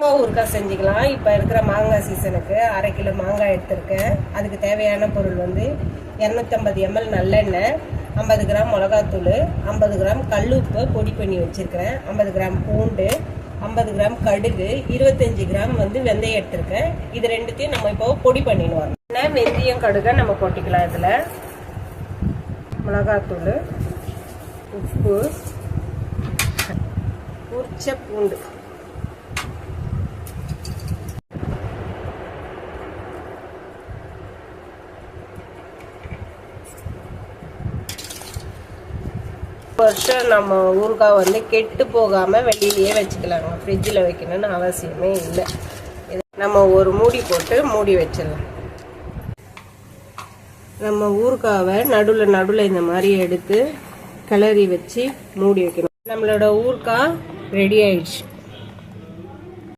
ஊறுகாய் செஞ்சுக்கலாம். இப்போ இருக்கிற மாங்காய் சீசனுக்கு 1/2 கிலோ மாங்காய் எடுத்திருக்கேன். அதுக்கு தேவையான பொருள் வந்து 250 ml நல்லெண்ணெய், 50 கிராம் மிளகாத்தூள், 50 கிராம் கல்லுப்பு பொடி பண்ணி வச்சுருக்கிறேன், 50 கிராம் பூண்டு, 50 கிராம் கடுகு, 25 கிராம் வந்து வெந்தயம் எடுத்திருக்கேன். இது ரெண்டுத்தையும் நம்ம இப்போ பொடி பண்ணிடுவோம். வெந்தயம் கடுகை நம்ம கொட்டிக்கலாம். இதில் மிளகாத்தூள், உப்பு, உரிச்ச பூண்டு, வருஷம் நம்ம ஊறுகாய் வந்து கெட்டு போகாமல் வெளியிலேயே வச்சுக்கலாங்க. ஃப்ரிட்ஜில் வைக்கணும்னு அவசியமே இல்லை. நம்ம ஒரு மூடி போட்டு மூடி வச்சிடலாம். நம்ம ஊறுகாவை நடுவில் இந்த மாதிரி எடுத்து கிளறி வச்சு மூடி வைக்கணும். நம்மளோட ஊறுகாய் ரெடி ஆயிடுச்சு.